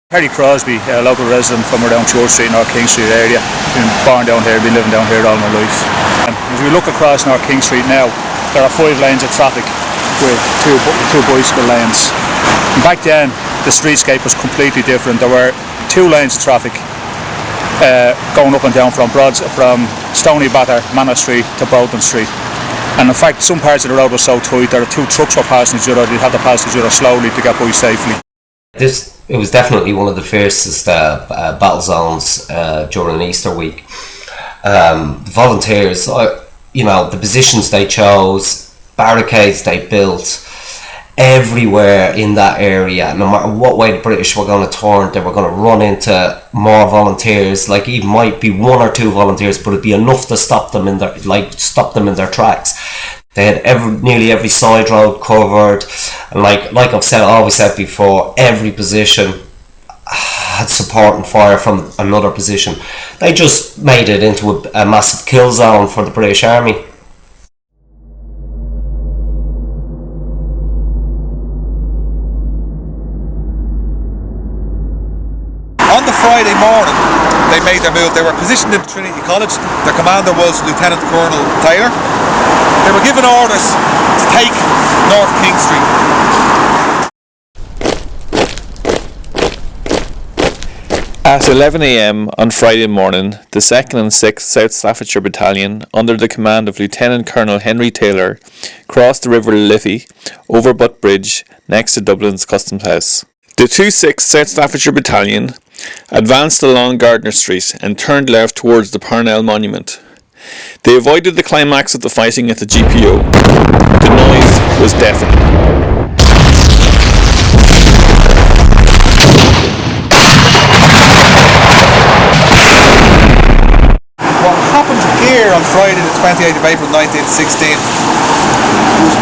Terry Crosbie, a local resident from around Church Street, North King Street area. Been born down here, been living down here all my life. And as we look across North King Street now, there are 5 lanes of traffic with two bicycle lanes. And back then, the streetscape was completely different. There were 2 lanes of traffic going up and down from Stony Batter, Manor Street to Broughton Street. And in fact, some parts of the road were so tight that 2 trucks were passing each other. They'd have to pass each other slowly to get by safely. It was definitely one of the fiercest battle zones during Easter week. The volunteers, the positions they chose, barricades they built, everywhere in that area. No matter what way the British were going to turn, they were going to run into more volunteers. Like, even might be 1 or 2 volunteers, but it'd be enough to stop them in their tracks. They had nearly every side road covered, and like I've always said before, every position had support and fire from another position. They just made it into a massive kill zone for the British Army. On the Friday morning, they made their move. They were positioned in Trinity College. Their commander was Lieutenant Colonel Taylor. They were given orders to take North King Street. At 11 a.m. on Friday morning, the 2nd and 6th South Staffordshire Battalion, under the command of Lieutenant Colonel Henry Taylor, crossed the River Liffey over Butt Bridge next to Dublin's Customs House. The 26th South Staffordshire Battalion advanced along Gardner Street and turned left towards the Parnell Monument. They avoided the climax of the fighting at the GPO. The noise was deafening. What happened here on Friday the 28th of April 1916 was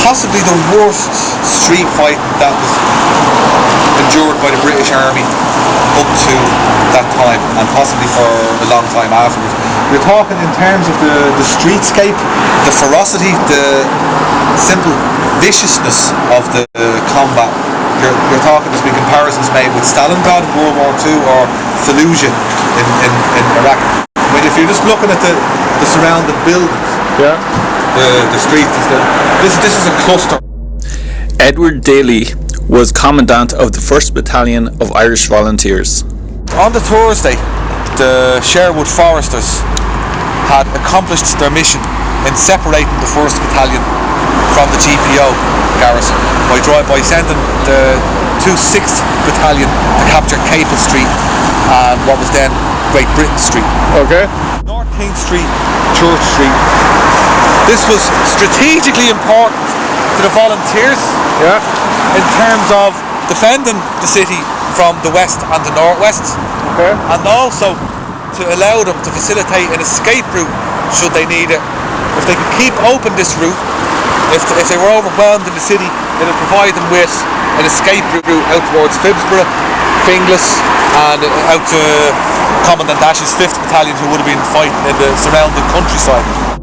possibly the worst street fight that was endured by the British Army up to that time, and possibly for a long time afterwards. We're talking in terms of the streetscape, the ferocity, the simple viciousness of the combat. You're talking, there's been comparisons made with Stalingrad in World War II or Fallujah in Iraq. I mean, if you're just looking at the surrounding buildings, the streets, this is a cluster. Edward Daly was Commandant of the 1st Battalion of Irish Volunteers. On the Thursday, the Sherwood Foresters had accomplished their mission in separating the 1st Battalion from the GPO garrison by sending the 26th Battalion to capture Capel Street and what was then Great Britain Street. Okay. North King Street, Church Street. This was strategically important to the volunteers in terms of defending the city from the west and the northwest, and also to allow them to facilitate an escape route should they need it. If they could keep open this route, if they were overwhelmed in the city, it would provide them with an escape route out towards Phibsborough, Finglas, and out to Commandant Ash's 5th Battalion, who would have been fighting in the surrounding countryside.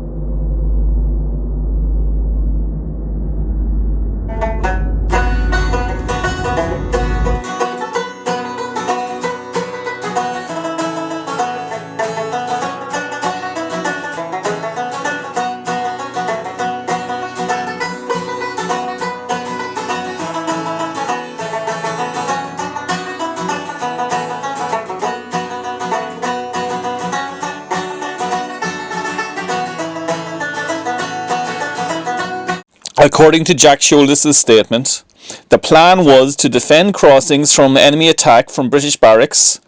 According to Jack Shouldes' statement, the plan was to defend crossings from enemy attack from British barracks,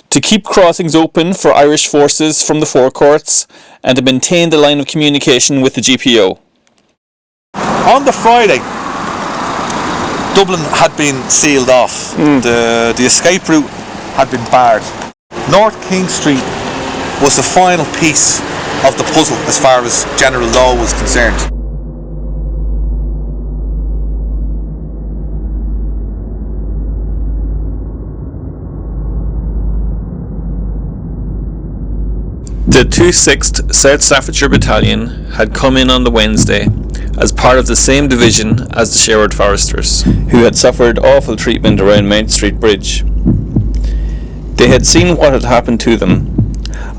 to keep crossings open for Irish forces from the forecourts, and to maintain the line of communication with the GPO. On the Friday, Dublin had been sealed off. The escape route had been barred. North King Street was the final piece of the puzzle as far as general law was concerned. The 26th South Staffordshire Battalion had come in on the Wednesday as part of the same division as the Sherwood Foresters, who had suffered awful treatment around Mount Street Bridge. They had seen what had happened to them.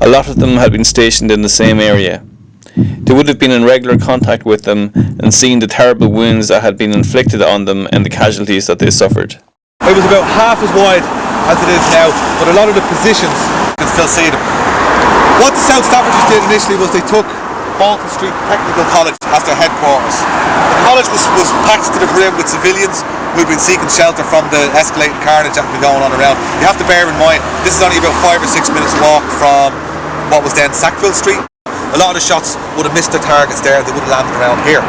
A lot of them had been stationed in the same area. They would have been in regular contact with them and seen the terrible wounds that had been inflicted on them and the casualties that they suffered. It was about half as wide as it is now, but a lot of the positions, you can still see them. What the South Staffordshires did initially was they took Bolton Street Technical College as their headquarters. The college was packed to the brim with civilians who'd been seeking shelter from the escalating carnage that had been going on around. You have to bear in mind, this is only about 5 or 6 minutes walk from what was then Sackville Street. A lot of the shots would have missed their targets there, they would have landed around here.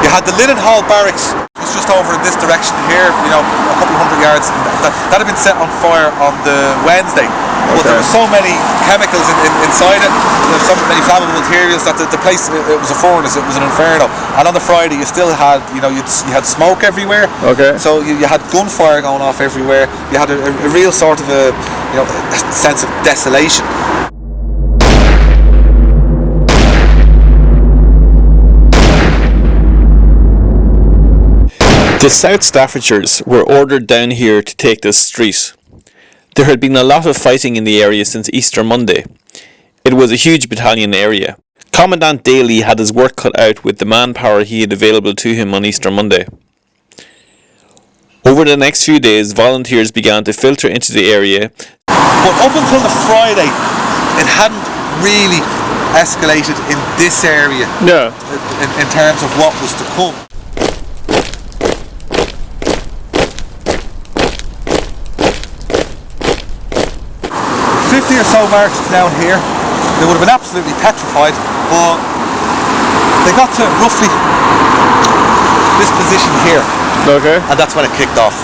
You had the Linen Hall Barracks, it was just over in this direction here, you know, a couple of 100 yards. That had been set on fire on the Wednesday. But there were so many chemicals inside it, there were so many flammable materials that the place, it was a furnace, it was an inferno. And on the Friday you still had, you know, you had smoke everywhere. Okay. So you had gunfire going off everywhere. You had a real sort of a, you know, a sense of desolation. The South Staffordshires were ordered down here to take this street. There had been a lot of fighting in the area since Easter Monday. It was a huge battalion area. Commandant Daly had his work cut out with the manpower he had available to him on Easter Monday. Over the next few days, volunteers began to filter into the area. But up until the Friday, it hadn't really escalated in this area. No. In terms of what was to come. 50 or so marches down here, they would have been absolutely petrified, but they got to roughly this position here. Okay. And that's when it kicked off.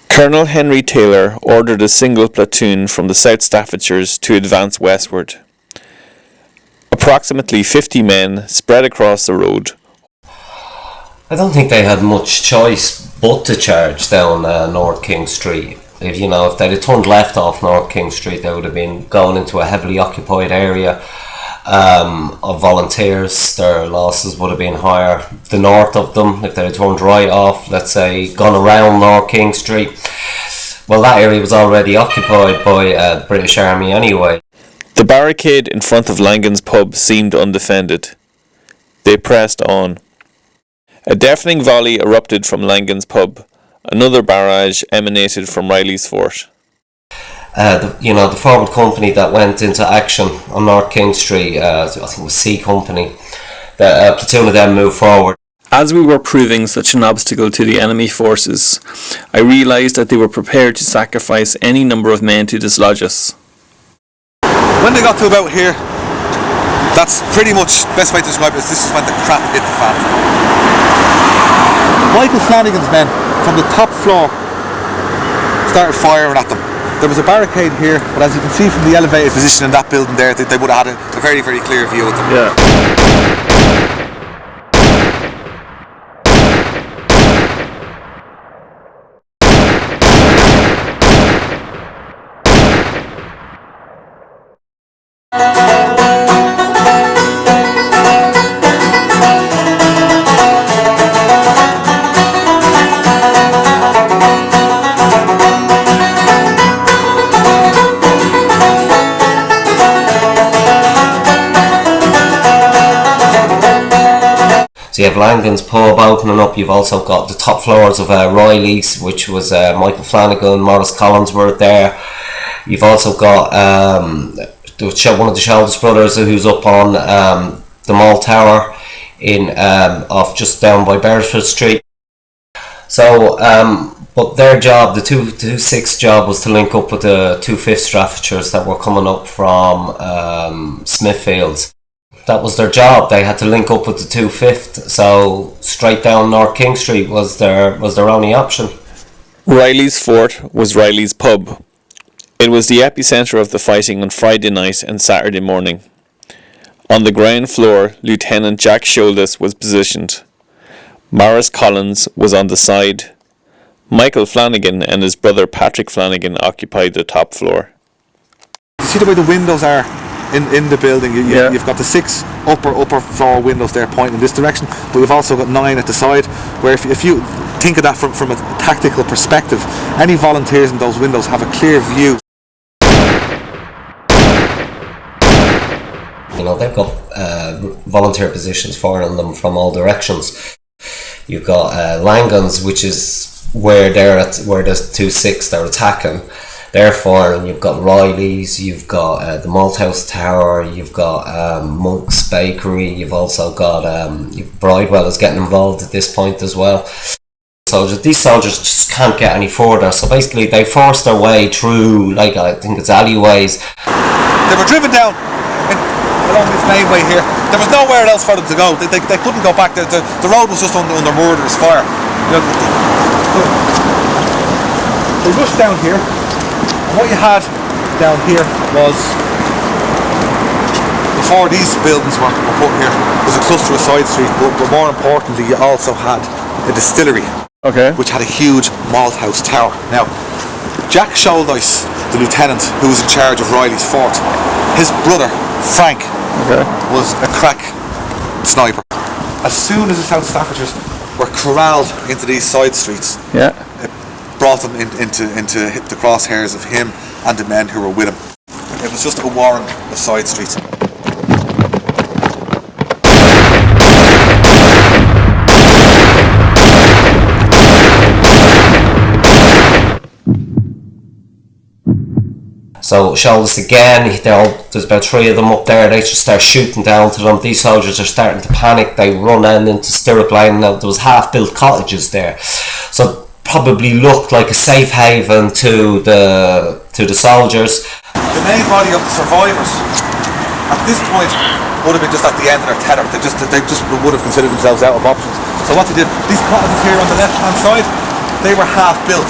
Colonel Henry Taylor ordered a single platoon from the South Staffordshires to advance westward. Approximately 50 men spread across the road. I don't think they had much choice but to charge down North King Street. If they'd have turned left off North King Street, they would have been going into a heavily occupied area of volunteers. Their losses would have been higher. The north of them, if they had turned right off, let's say, gone around North King Street, well, that area was already occupied by the British Army anyway. The barricade in front of Langan's pub seemed undefended. They pressed on. A deafening volley erupted from Langan's pub. Another barrage emanated from Riley's fort. The forward company that went into action on North King Street, I think it was C Company, a platoon of them moved forward. As we were proving such an obstacle to the enemy forces, I realised that they were prepared to sacrifice any number of men to dislodge us. When they got to about here, that's pretty much the best way to describe it, is this is when the crap hit the fan. Michael Flanagan's men from the top floor started firing at them. There was a barricade here, but as you can see from the elevated position in that building there, they would have had a very, very clear view of them. Yeah. So you have Langan's pub opening up. You've also got the top floors of Riley's, which was Michael Flanagan, Maurice Collinsworth there. You've also got one of the Shelders brothers who's up on the Mall Tower off just down by Beresford Street. So, but their job, the 2-6 job, was to link up with the 2-5 Staffordshires that were coming up from Smithfields. That was their job. They had to link up with the 2-5th, so straight down North King Street was their only option. Riley's fort was Riley's pub. It was the epicentre of the fighting on Friday night and Saturday morning. On the ground floor, Lieutenant Jack Shouldes was positioned. Maurice Collins was on the side. Michael Flanagan and his brother Patrick Flanagan occupied the top floor. You see the way the windows are in the building? You've got the 6 upper floor windows there pointing in this direction, but you've also got 9 at the side, where if you think of that from a tactical perspective, any volunteers in those windows have a clear view. You know, they've got volunteer positions firing them from all directions. You've got Langans, which is where there's 2-6 they're attacking. Therefore, you've got Riley's, you've got the Malthouse Tower, you've got Monk's Bakery, you've also got Bridewell is getting involved at this point as well. These soldiers just can't get any further, so basically they forced their way through, like, I think it's alleyways. They were driven down along this main way here. There was nowhere else for them to go. They couldn't go back. The road was just under murderous fire. You know, they rushed down here. What you had down here was, before these buildings were put here, was a cluster of side streets, but more importantly you also had a distillery, which had a huge malthouse tower. Now, Jack Shouldes, the lieutenant who was in charge of Riley's fort, his brother Frank was a crack sniper. As soon as the South Staffordshires were corralled into these side streets, it brought them into hit the crosshairs of him and the men who were with him. It was just a warren of side streets. So Shouldes again, there's about 3 of them up there, they just start shooting down to them. These soldiers are starting to panic, they run in into stirrup line. Now there was half-built cottages there, so probably looked like a safe haven to the soldiers. The main body of the survivors at this point would have been just at the end of their tether. They just would have considered themselves out of options. So what they did, these cottages here on the left hand side, they were half built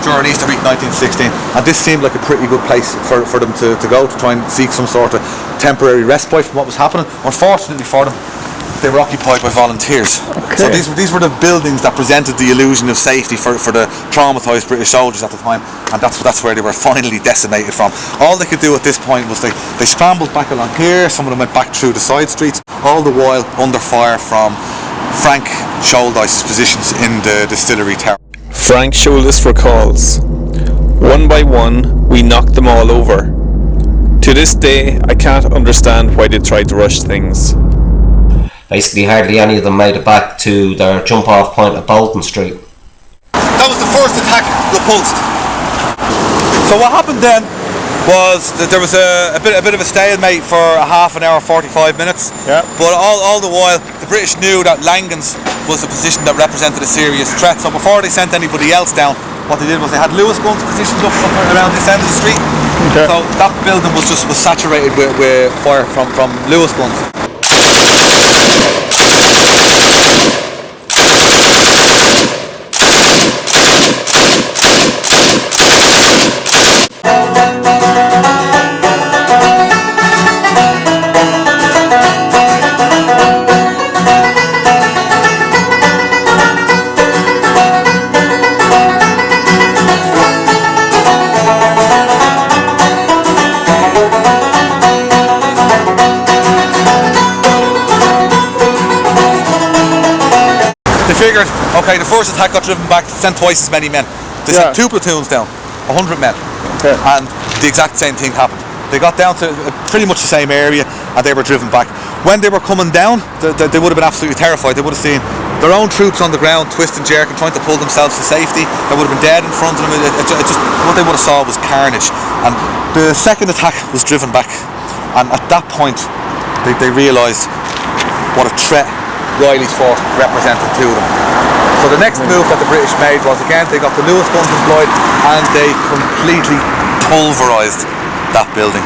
during Easter week 1916, and this seemed like a pretty good place for them to go to try and seek some sort of temporary respite from what was happening. Unfortunately for them, they were occupied by volunteers. So these were the buildings that presented the illusion of safety for the traumatised British soldiers at the time, and that's where they were finally decimated from. All they could do at this point was they scrambled back along here, some of them went back through the side streets, all the while under fire from Frank Shouldes' positions in the distillery tower. Frank Shouldes recalls, "One by one, we knocked them all over. To this day, I can't understand why they tried to rush things." Basically, hardly any of them made it back to their jump-off point at Bolton Street. That was the first attack repulsed. So what happened then was that there was a bit of a stalemate for a half an hour, 45 minutes. But all the while, the British knew that Langans was a position that represented a serious threat. So before they sent anybody else down, what they did was they had Lewis guns positioned up around this end of the street. So that building was saturated with fire from Lewis guns. Figured, okay, the first attack got driven back, sent twice as many men. They sent 2 platoons down, 100 men, and the exact same thing happened. They got down to pretty much the same area and they were driven back. When they were coming down, they would have been absolutely terrified. They would have seen their own troops on the ground twisting, jerking, trying to pull themselves to safety. They would have been dead in front of them. What they would have saw was carnage. And the second attack was driven back, and at that point they realised what a threat Riley's fort represented to them. So the next move that the British made was, again, they got the Lewis guns employed and they completely pulverised that building.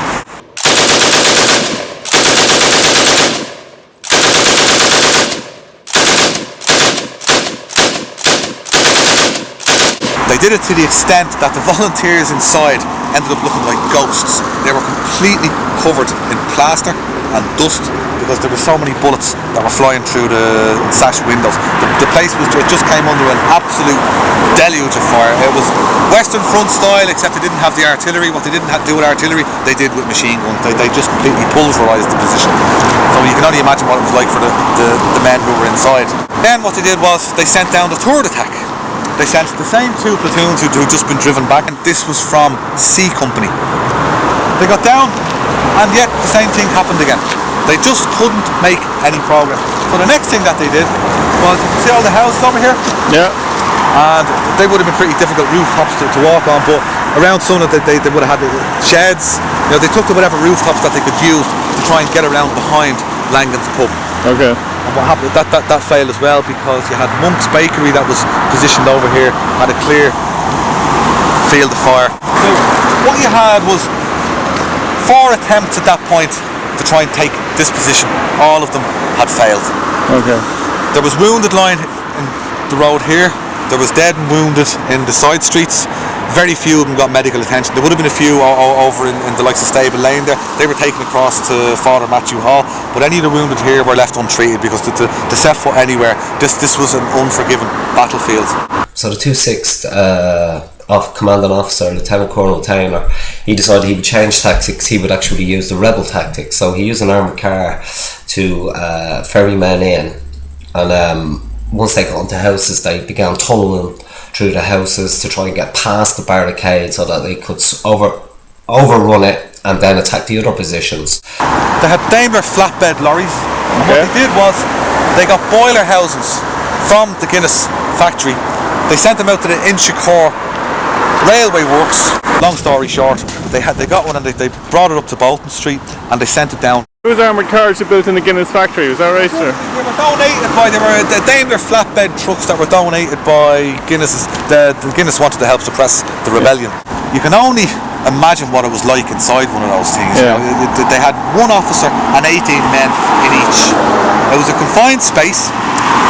They did it to the extent that the volunteers inside ended up looking like ghosts. They were completely covered in plaster and dust because there were so many bullets that were flying through the sash windows. The place it just came under an absolute deluge of fire. It was Western Front style, except they didn't have the artillery. What they didn't do with artillery, they did with machine guns. They just completely pulverised the position. So you can only imagine what it was like for the men who were inside. Then what they did was they sent down the third attack. They sent the same two platoons who'd just been driven back, and this was from C Company. They got down, and yet the same thing happened again. They just couldn't make any progress. So the next thing that they did was, you can see all the houses over here? Yeah. And they would have been pretty difficult rooftops to walk on, but around some of they would have had sheds. You know, they took to whatever rooftops that they could use to try and get around behind Langan's pub. Okay. And what happened, that failed as well, because you had Monk's Bakery that was positioned over here, had a clear field of fire. So what you had was 4 attempts at that point to try and take this position. All of them had failed. Okay. There was wounded lying in the road here. There was dead and wounded in the side streets. Very few of them got medical attention. There would have been a few over in the likes of Stable Lane there. They were taken across to Father Matthew Hall, but any of the wounded here were left untreated because to set foot anywhere, this was an unforgiving battlefield. So the 26th commanding officer, Lieutenant Colonel Taylor, he decided he would change tactics. He would actually use the rebel tactics. So he used an armoured car to ferry men in, and once they got into houses, they began tunnelling through the houses to try and get past the barricade so that they could overrun it and then attack the other positions. They had Daimler flatbed lorries, and what they did was they got boiler houses from the Guinness factory. They sent them out to the Inchicore Railway Works. Long story short, they got one and they brought it up to Bolton Street and they sent it down. Those armoured cars were built in the Guinness factory, was that right, sir? They were donated by, they were the Daimler flatbed trucks that were donated by Guinness. The Guinness wanted to help suppress the rebellion. You can only imagine what it was like inside one of those things. Yeah. You know, they had one officer and 18 men in each. It was a confined space.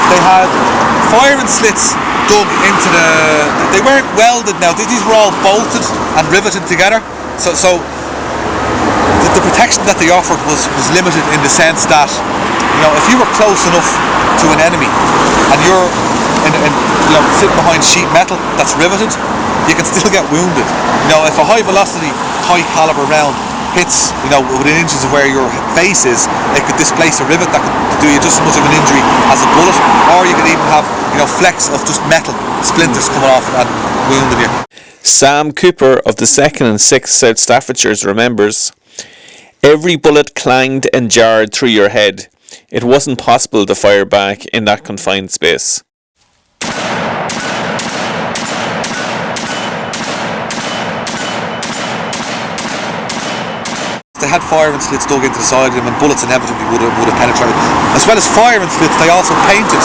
They had firing slits dug into they weren't welded now. These were all bolted and riveted together. So the protection that they offered was limited in the sense that, you know, if you were close enough to an enemy and you're sitting behind sheet metal that's riveted, you can still get wounded. You know, if a high velocity, high caliber round hits, you know, within inches of where your face is, it could displace a rivet that could do you just as much of an injury as a bullet, or you could even have, you know, flecks of just metal splinters coming off and wounding you. Sam Cooper of the 2nd and 6th South Staffordshires remembers, "Every bullet clanged and jarred through your head. It wasn't possible to fire back in that confined space." They had firing slits dug into the side of them, and bullets inevitably would have penetrated. As well as firing slits, they also painted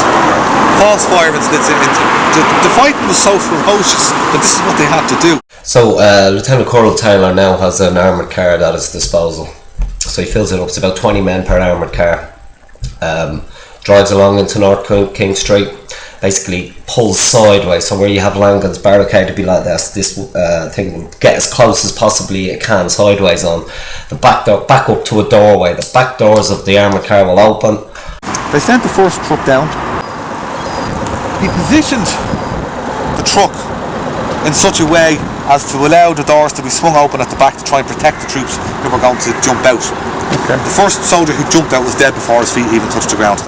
false firing slits into the fighting was so ferocious that this is what they had to do. So Lieutenant Colonel Taylor now has an armoured car at his disposal. So he fills it up. It's about 20 men per armoured car. Drives along into North King Street. Basically pulls sideways, so where you have Langan's barricade to be like this thing will get as close as possibly it can sideways on the back door, back up to a doorway. The back doors of the armoured car will open. They sent the first truck down. He positioned the truck in such a way as to allow the doors to be swung open at the back to try and protect the troops who were going to jump out. Okay. The first soldier who jumped out was dead before his feet even touched the ground.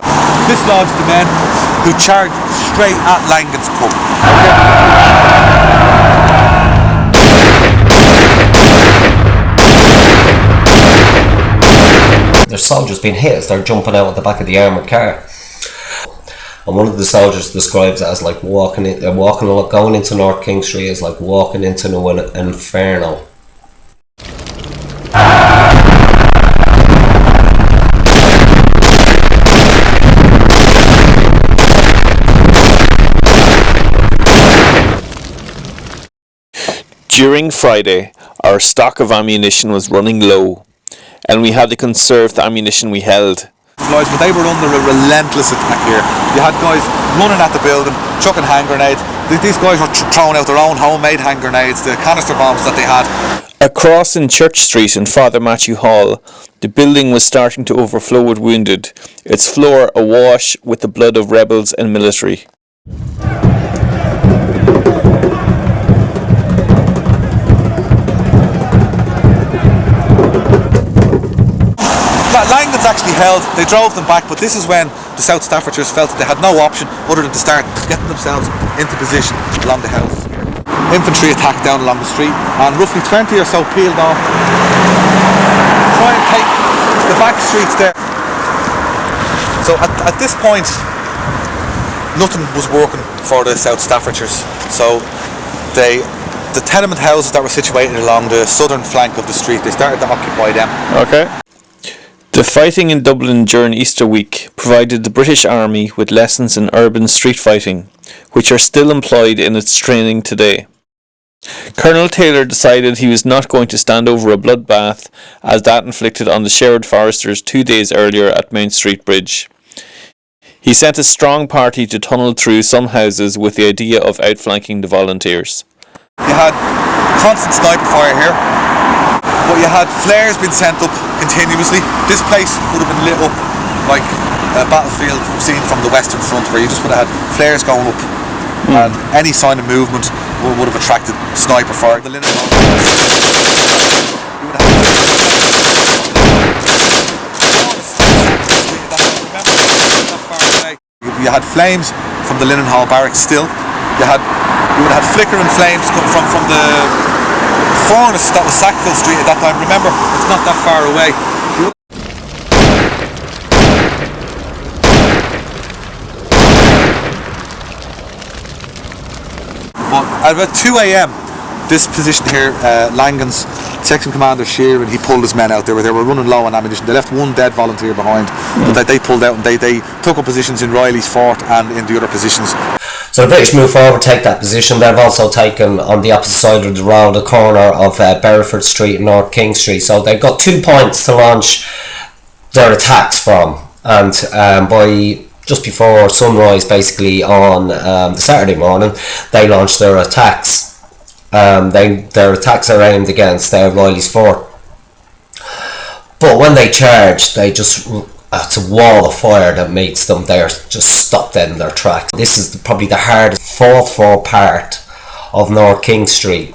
This lodged the men who charged straight at Langan's pub. There's soldiers being hit as they're jumping out at the back of the armoured car. And one of the soldiers describes it as like going into North King Street is like walking into an inferno. During Friday, our stock of ammunition was running low, and we had to conserve the ammunition we held. But they were under a relentless attack here. You had guys running at the building, chucking hand grenades, These guys were throwing out their own homemade hand grenades, the canister bombs that they had. Across in Church Street in Father Matthew Hall, the building was starting to overflow with wounded, its floor awash with the blood of rebels and military. Langdon's actually held, they drove them back, but this is when the South Staffordshires felt that they had no option other than to start getting themselves into position along the houses here. Infantry attacked down along the street, and roughly 20 or so peeled off, try and take the back streets there. So at this point, nothing was working for the South Staffordshires. So the tenement houses that were situated along the southern flank of the street, they started to occupy them. Okay. The fighting in Dublin during Easter week provided the British Army with lessons in urban street fighting, which are still employed in its training today. Colonel Taylor decided he was not going to stand over a bloodbath as that inflicted on the Sherwood Foresters 2 days earlier at Mount Street Bridge. He sent a strong party to tunnel through some houses with the idea of outflanking the volunteers. You had constant sniper fire here, but you had flares being sent up continuously. This place would have been lit up like a battlefield seen from the Western Front, where you just would have had flares going up, and any sign of movement would have attracted sniper fire. The linen you had flames from the Linen Hall barracks still. You would have had flickering flames come from the furnace that was Sackville Street at that time. Remember, it's not that far away. But at about 2 a.m, this position here, Langan's section commander Sheeran, he pulled his men out. They were running low on ammunition. They left one dead volunteer behind, but they pulled out and they took up positions in Riley's Fort and in the other positions. So the British move forward, take that position. They've also taken on the opposite side of the road, the corner of Berriford Street and North King Street. So they've got 2 points to launch their attacks from, and by just before sunrise, basically on the Saturday morning, they launched their attacks. Their attacks are aimed against Riley's Fort. But when they charge, they just, it's a wall of fire that makes them there just stop dead in their tracks. This is probably the hardest fought for part of North King Street.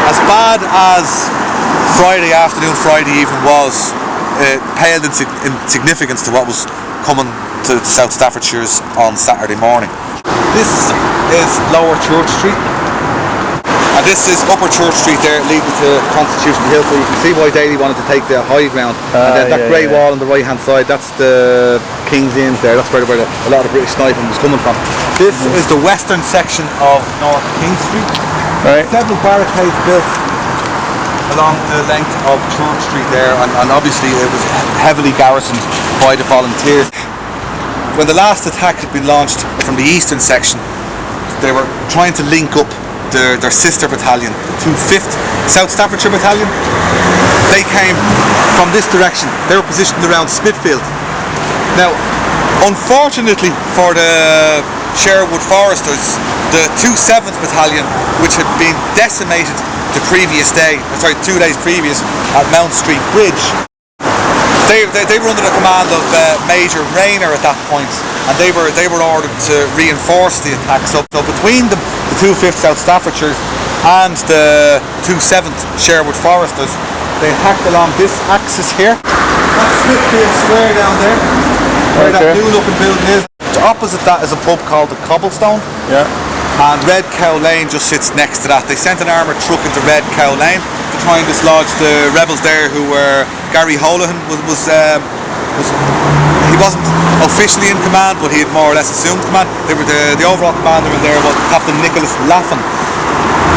As bad as Friday afternoon, Friday evening was, it paled in significance to what was coming to South Staffordshires on Saturday morning. This is Lower Church Street, and this is Upper Church Street there, leading to Constitution Hill. So you can see why Daly wanted to take the high ground. And then that grey wall on the right hand side, that's the King's Inns there. That's where a lot of British sniping was coming from. This is the western section of North King Street. Right. Several barricades built along the length of Church Street there, and obviously it was heavily garrisoned by the volunteers. When the last attack had been launched from the eastern section, they were trying to link up their sister battalion, the 5th South Staffordshire Battalion. They came from this direction. They were positioned around Smithfield. Now, unfortunately for the Sherwood Foresters, the 2/7th Battalion, which had been decimated the previous day, 2 days previous, at Mount Street Bridge, they were under the command of Major Rayner at that point, and they were ordered to reinforce the attack. So between the 2/5th South Staffordshires and the 2/7th Sherwood Foresters, they attacked along this axis here. That's Smithfield Square down there, where that new looking building is. Opposite that is a pub called the Cobblestone. Yeah. And Red Cow Lane just sits next to that. They sent an armoured truck into Red Cow Lane to try and dislodge the rebels there, who were Gary Holohan he he wasn't officially in command, but he had more or less assumed command. They were the overall commander in there was Captain Nicholas Laffin.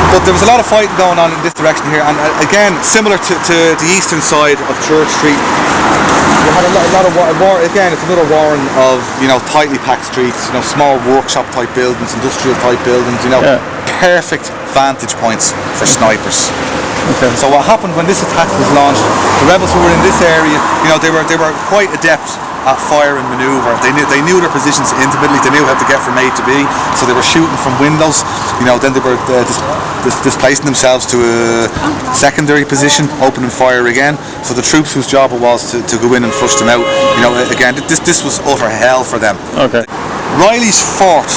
But there was a lot of fighting going on in this direction here, and again, similar to the eastern side of Church Street, you had a lot of war. Again, it's another warren of, you know, tightly packed streets, you know, small workshop type buildings, industrial type buildings, you know, perfect vantage points for snipers. Okay. So what happened when this attack was launched, the rebels who were in this area, you know, they were quite adept at fire and manoeuvre. They knew their positions intimately. They knew how to get from A to B. So they were shooting from windows. You know, then they were displacing themselves to a secondary position, opening fire again. So the troops whose job it was to go in and flush them out. You know, again, this was utter hell for them. Okay. Riley's fort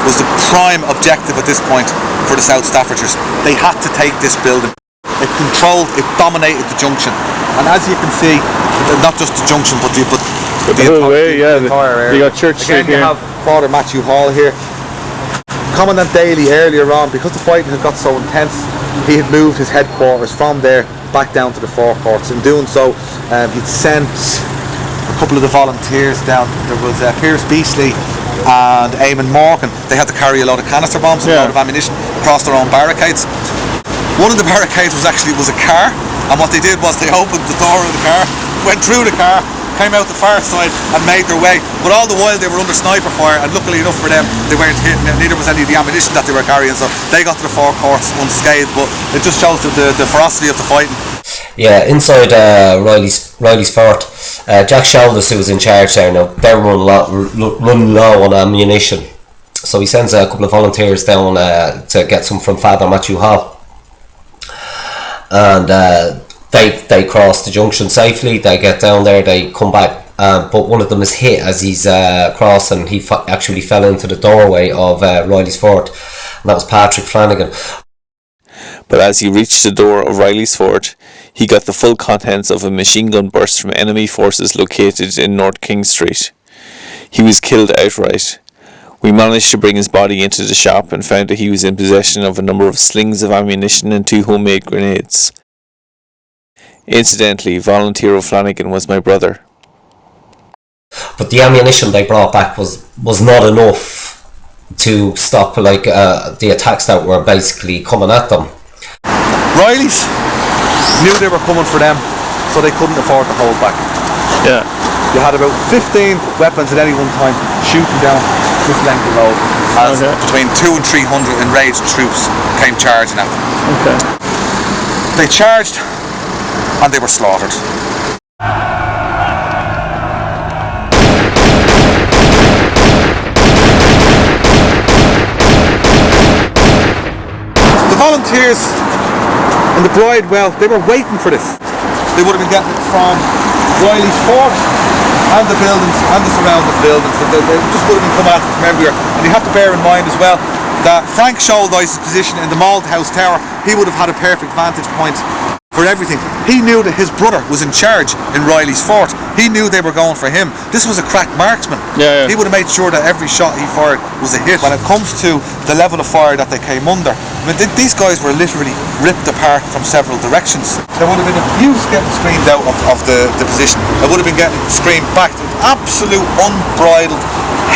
was the prime objective at this point for the South Staffordshires. They had to take this building. It dominated the junction, and as you can see, not just the junction, but the whole way, yeah. Entire area. You got Church Street Again, you here. have Father Matthew Hall here. Commandant Daly earlier on, because the fighting had got so intense, he had moved his headquarters from there back down to the forecourts. In doing so, he'd sent a couple of the volunteers down. There was Pierce Beasley and Eamon Morgan. They had to carry a lot of canister bombs and a lot of ammunition across their own barricades. One of the barricades was a car, and what they did was they opened the door of the car, went through the car, came out the far side and made their way. But all the while they were under sniper fire, and luckily enough for them, they weren't hit, neither was any of the ammunition that they were carrying, so they got to the forecourts unscathed. But it just shows the ferocity of the fighting. Yeah, inside Riley's fort, Jack Shalders, who was in charge there now, they're running low on ammunition. So he sends a couple of volunteers down to get some from Father Matthew Hall. And they cross the junction safely. They get down there, they come back, but one of them is hit as he's crossing. He actually fell into the doorway of Riley's fort, and that was Patrick Flanagan. But as he reached the door of Riley's fort, he got the full contents of a machine gun burst from enemy forces located in North King Street. He was killed outright. We managed to bring his body into the shop and found that he was in possession of a number of slings of ammunition and 2 homemade grenades. Incidentally, Volunteer O'Flanagan was my brother. But the ammunition they brought back was not enough to stop the attacks that were basically coming at them. Riley's knew they were coming for them, so they couldn't afford to hold back. Yeah. You had about 15 weapons at any one time shooting down this length of road as between 200 and 300 enraged troops came charging at them. Okay. They charged and they were slaughtered. The volunteers and the Bridewell, they were waiting for this. They would have been getting it from Riley's fort and the buildings and the surrounding buildings. They just would have been coming at it from everywhere. And you have to bear in mind as well that Frank Shouldice's position in the Malthouse Tower, he would have had a perfect vantage point for everything. He knew that his brother was in charge in Riley's fort. He knew they were going for him. This was a crack marksman. Yeah. He would have made sure that every shot he fired was a hit. When it comes to the level of fire that they came under, I mean, these guys were literally ripped apart from several directions. There would have been abuse getting screamed out of the position. There would have been getting screamed back. Absolute unbridled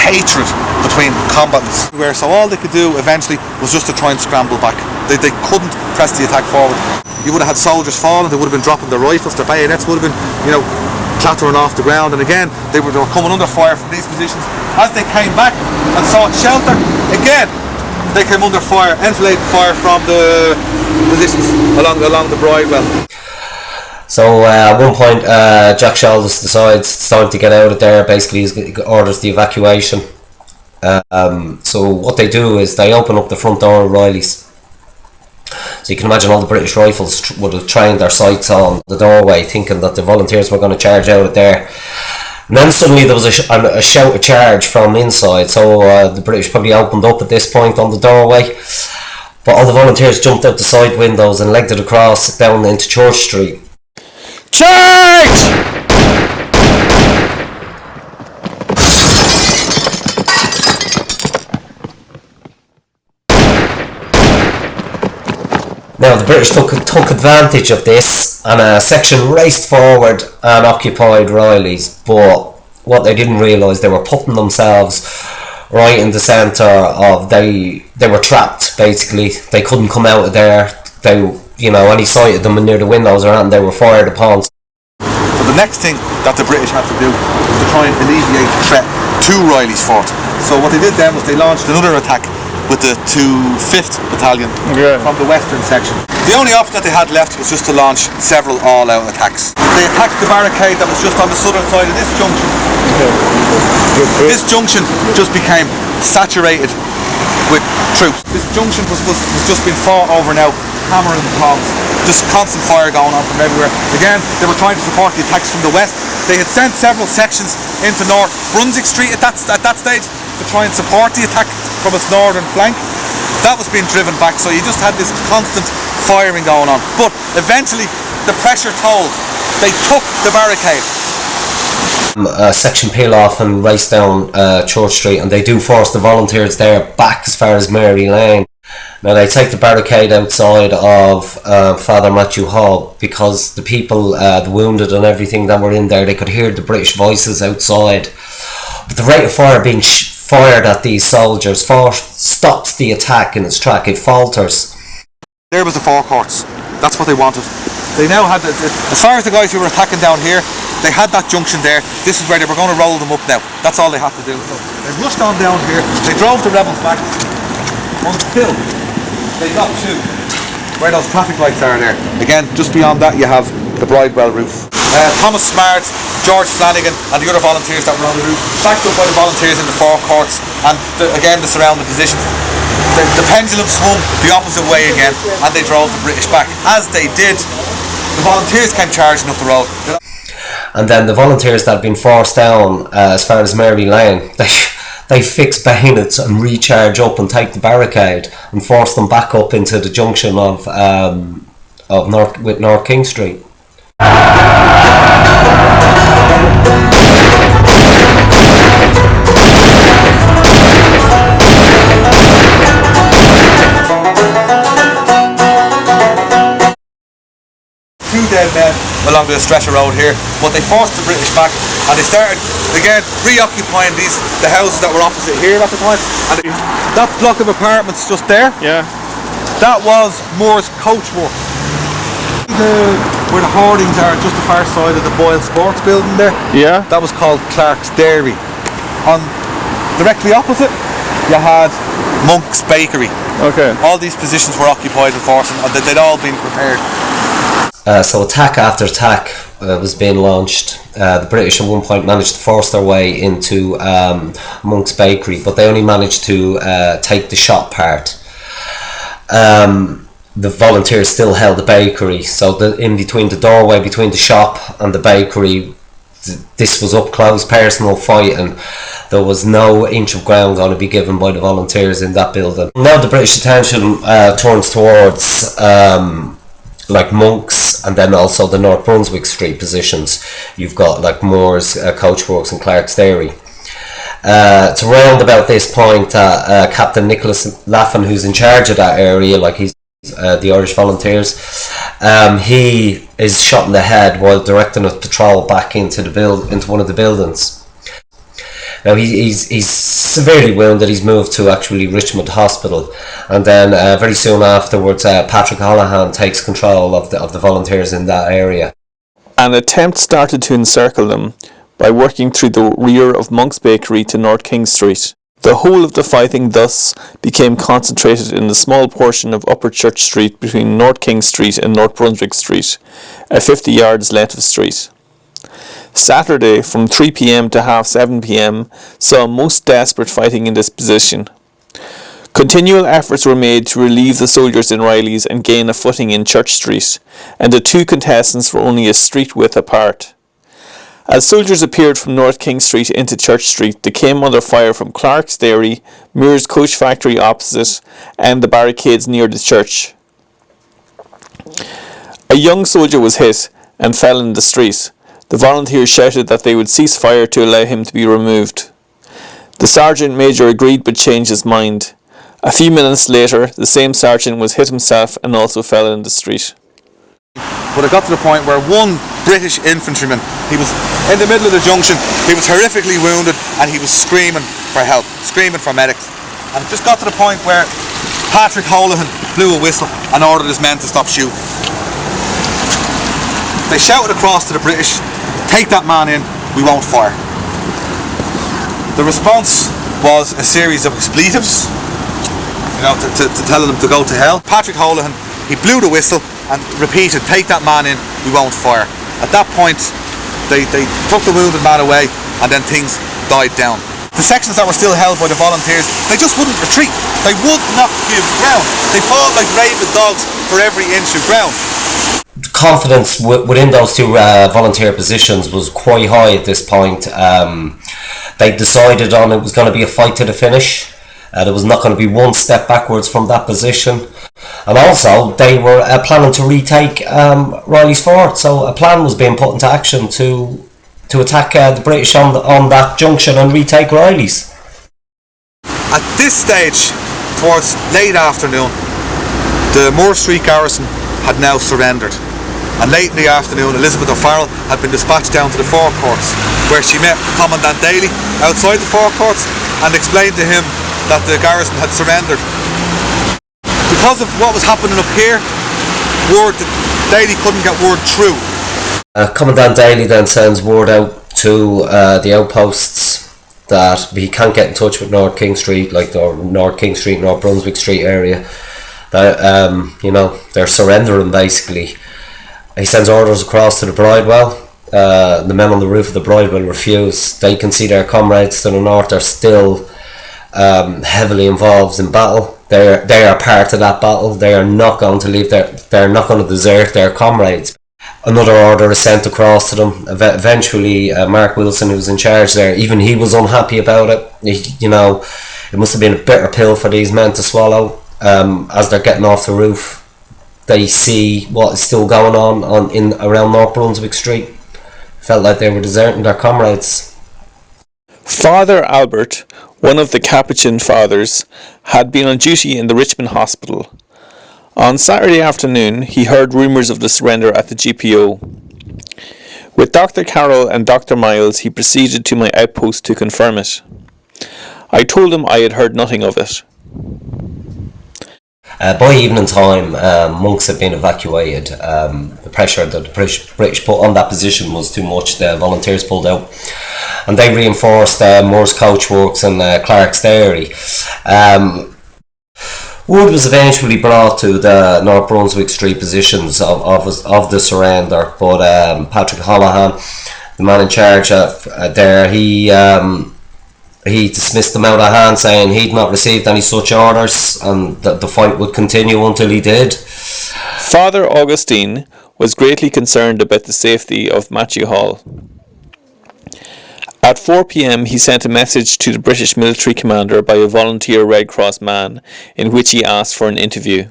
hatred between combatants. So all they could do eventually was just to try and scramble back. They couldn't press the attack forward. You would have had soldiers falling, they would have been dropping their rifles, their bayonets would have been, clattering off the ground, and again, they were coming under fire from these positions. As they came back and sought shelter, again, they came under fire, enfilading fire from the positions along the Bridewell. So at one point, Jack Shalders decides it's time to get out of there. Basically, he orders the evacuation. So what they do is they open up the front door of Riley's. So you can imagine all the British rifles would have trained their sights on the doorway, thinking that the volunteers were going to charge out of there. And then suddenly there was a shout of charge from inside. So the British probably opened up at this point on the doorway. But all the volunteers jumped out the side windows and legged it across down into Church Street. Charge! Now the British took advantage of this, and a section raced forward and occupied Riley's, but what they didn't realise, they were putting themselves right in the centre of, they were trapped basically. They couldn't come out of there. They, any sight of them near the windows or anything, they were fired upon. So the next thing that the British had to do was to try and alleviate the threat to Riley's fort. So what they did then was they launched another attack with the 5th Battalion from the western section. The only option that they had left was just to launch several all-out attacks. They attacked the barricade that was just on the southern side of this junction. This junction just became saturated with troops. This junction was just being fought over now, hammer and tongs. Just constant fire going on from everywhere. Again, they were trying to support the attacks from the west. They had sent several sections into North Brunswick Street at that stage to try and support the attack from its northern flank. That was being driven back, so you just had this constant firing going on. But eventually, the pressure told. They took the barricade. Section peel off and race down Church Street, and they do force the volunteers there back as far as Mary Lane. Now they take the barricade outside of Father Matthew Hall, because the people, the wounded and everything that were in there, they could hear the British voices outside. But the rate of fire being fired at these soldiers stops the attack in its track. It falters. There was the forecourts. That's what they wanted. They now had, as far as the guys who were attacking down here, they had that junction there. This is where they were going to roll them up now. That's all they had to do. So they rushed on down here. They drove the rebels back until they got to where those traffic lights are there. Again, just beyond that you have the Bridewell roof. Thomas Smart, George Flanagan and the other volunteers that were on the roof, backed up by the volunteers in the forecourts and again the surrounding positions. The pendulum swung the opposite way again and they drove the British back. As they did, the volunteers came charging up the road. And then the volunteers that had been forced down as far as Mary Lane, they fix bayonets and recharge up and take the barricade and force them back up into the junction of North King Street. Two dead men along the stretch of road here, but they forced the British back and they started again reoccupying the houses that were opposite here at the time. And that block of apartments just there, that was Moore's coach work. Where the hoardings are, just the far side of the Boyle Sports building there, that was called Clark's Dairy. On directly opposite you had Monk's Bakery. All these positions were occupied and forced, and they'd all been prepared. So attack after attack was being launched. The British at one point managed to force their way into Monk's Bakery, but they only managed to take the shop part. The volunteers still held the bakery, so in between the doorway between the shop and the bakery, this was up close personal fight, and there was no inch of ground going to be given by the volunteers in that building. Now the British attention turns towards like Monk's and then also the North Brunswick Street positions. You've got like Moore's Coachworks and Clark's Dairy. It's around about this point that Captain Nicholas Laffin, who's in charge of that area, like he's the Irish Volunteers, he is shot in the head while directing a patrol back into one of the buildings. Now he's severely wounded. He's moved to actually Richmond Hospital, and then very soon afterwards, Patrick Holohan takes control of the volunteers in that area. An attempt started to encircle them by working through the rear of Monk's Bakery to North King Street. The whole of the fighting thus became concentrated in the small portion of Upper Church Street between North King Street and North Brunswick Street, a 50 yards length of street. Saturday from 3 p.m. to half 7 p.m. saw most desperate fighting in this position. Continual efforts were made to relieve the soldiers in Riley's and gain a footing in Church Street, and the two contestants were only a street width apart. As soldiers appeared from North King Street into Church Street, they came under fire from Clark's Dairy, Moore's Coach Factory opposite, and the barricades near the church. A young soldier was hit and fell in the street. The volunteers shouted that they would cease fire to allow him to be removed. The sergeant major agreed but changed his mind. A few minutes later, the same sergeant was hit himself and also fell in the street. but it got to the point where one British infantryman, he was in the middle of the junction, he was horrifically wounded, and he was screaming for help, screaming for medics. And it just got to the point where Patrick Holohan blew a whistle and ordered his men to stop shooting. They shouted across to the British, "Take that man in, we won't fire." The response was a series of expletives, to tell them to go to hell. Patrick Holohan, he blew the whistle and repeated, "Take that man in, we won't fire." At that point, they took the wounded man away, and then things died down. The sections that were still held by the volunteers, they just wouldn't retreat. They would not give ground. They fought like rabid dogs for every inch of ground. Confidence within those two volunteer positions was quite high at this point. They decided on it was going to be a fight to the finish. There was not going to be one step backwards from that position. And also, they were planning to retake Riley's Fort, so a plan was being put into action to attack the British on that junction and retake Riley's. At this stage, towards late afternoon, the Moore Street garrison had now surrendered. And late in the afternoon, Elizabeth O'Farrell had been dispatched down to the forecourts, where she met Commandant Daly outside the forecourts and explained to him that the garrison had surrendered. Because of what was happening up here, Daly couldn't get word through. Commandant Daly then sends word out to the outposts that he can't get in touch with North King Street, North Brunswick Street area. That they're surrendering basically. He sends orders across to the Bridewell. The men on the roof of the Bridewell refuse. They can see their comrades to the north are still heavily involved in battle. They are part of that battle. They are not going to leave. They're not going to desert their comrades. Another order is sent across to them. Eventually, Mark Wilson, who was in charge there, even he was unhappy about it. It must have been a bitter pill for these men to swallow. As they're getting off the roof, they see what is still going on around North Brunswick Street. Felt like they were deserting their comrades. Father Albert, one of the Capuchin fathers, had been on duty in the Richmond Hospital. On Saturday afternoon, he heard rumours of the surrender at the GPO. With Dr. Carroll and Dr. Miles, he proceeded to my outpost to confirm it. I told him I had heard nothing of it. By evening time, monks had been evacuated. The pressure that the British put on that position was too much. The volunteers pulled out, and they reinforced Moore's Coachworks and Clark's Dairy. Word was eventually brought to the North Brunswick Street positions of the surrender, but Patrick Holohan, the man in charge there, he dismissed them out of hand, saying he'd not received any such orders and that the fight would continue until he did. Father Augustine was greatly concerned about the safety of Matthew Hall. At 4 p.m. he sent a message to the British military commander by a volunteer Red Cross man in which he asked for an interview.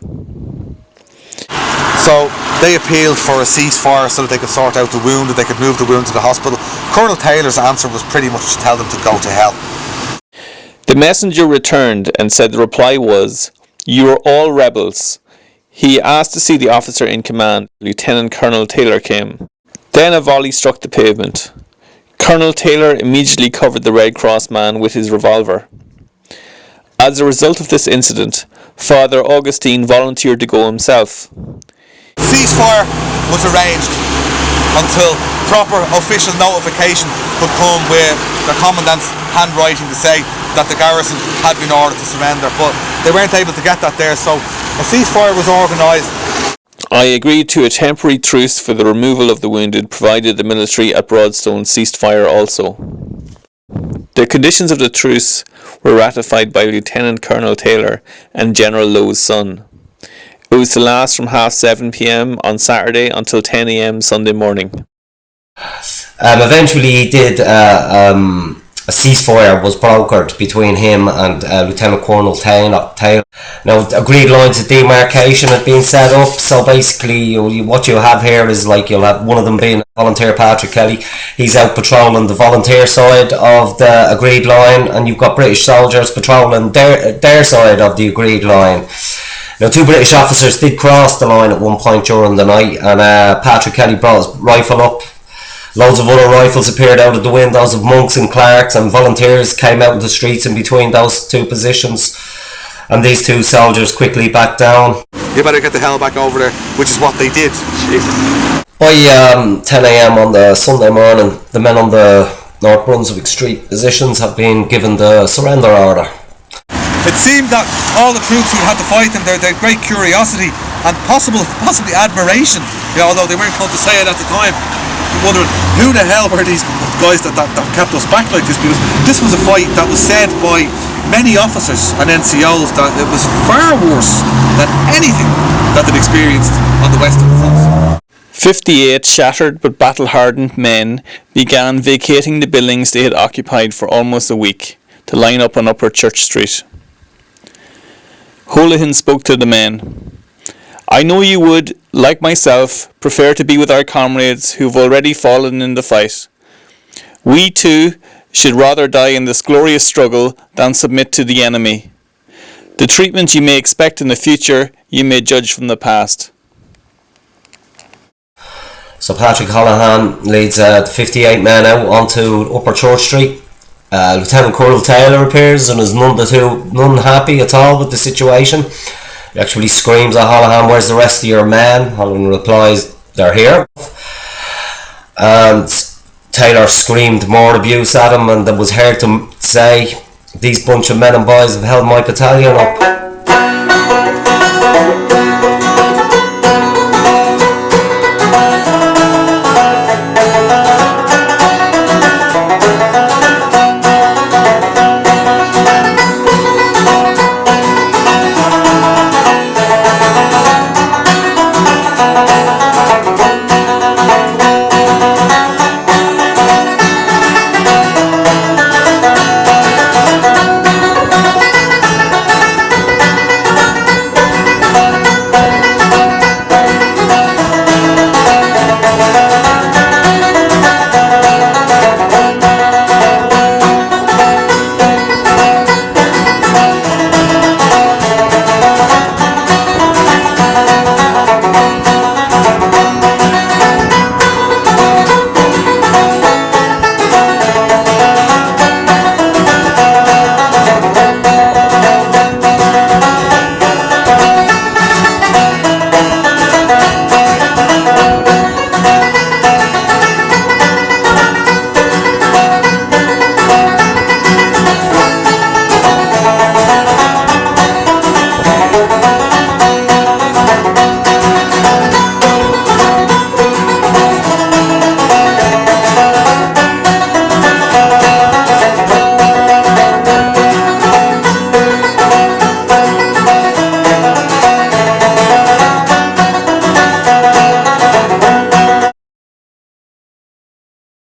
So they appealed for a ceasefire so that they could sort out the wounded, they could move the wounded to the hospital. Colonel Taylor's answer was pretty much to tell them to go to hell. The messenger returned and said the reply was, "You are all rebels." He asked to see the officer in command. Lieutenant Colonel Taylor came. Then a volley struck the pavement. Colonel Taylor immediately covered the Red Cross man with his revolver. As a result of this incident, Father Augustine volunteered to go himself. Ceasefire was arranged until proper official notification could come with the commandant's handwriting to say that the garrison had been ordered to surrender, but they weren't able to get that there, so a ceasefire was organised. I agreed to a temporary truce for the removal of the wounded, provided the military at Broadstone ceased fire also. The conditions of the truce were ratified by Lieutenant Colonel Taylor and General Lowe's son. It was to last from 7:30 p.m. on Saturday until 10 a.m. Sunday morning. Eventually he did a ceasefire was brokered between him and Lieutenant Colonel Taylor. Now, agreed lines of demarcation had been set up, so basically what you have here is like you'll have one of them being volunteer Patrick Kelly. He's out patrolling the volunteer side of the agreed line, and you've got British soldiers patrolling their side of the agreed line. Now, 2 British officers did cross the line at one point during the night, and Patrick Kelly brought his rifle up. Loads of other rifles appeared out of the windows of monks and clerks, and volunteers came out of the streets in between those 2 positions, and these 2 soldiers quickly backed down. You better get the hell back over there, which is what they did. By 10 a.m. on the Sunday morning, the men on the North Brunswick Street positions have been given the surrender order. It seemed that all the troops who had to fight them, their great curiosity and possibly admiration, although they weren't going to say it at the time, wondering who the hell were these guys that kept us back like this, because this was a fight that was said by many officers and NCOs that it was far worse than anything that they'd experienced on the Western Front. 58 shattered but battle-hardened men began vacating the buildings they had occupied for almost a week to line up on Upper Church Street. Holohan spoke to the men. I know you would, like myself, prefer to be with our comrades who have already fallen in the fight. We too should rather die in this glorious struggle than submit to the enemy. The treatment you may expect in the future, you may judge from the past. So Patrick Holohan leads the 58 men out onto Upper Church Street. Lieutenant Colonel Taylor appears and is none happy at all with the situation. He actually screams at Holohan, "Where's the rest of your men?" Holohan replies, "They're here." And Taylor screamed more abuse at him, and was heard to say, "These bunch of men and boys have held my battalion up."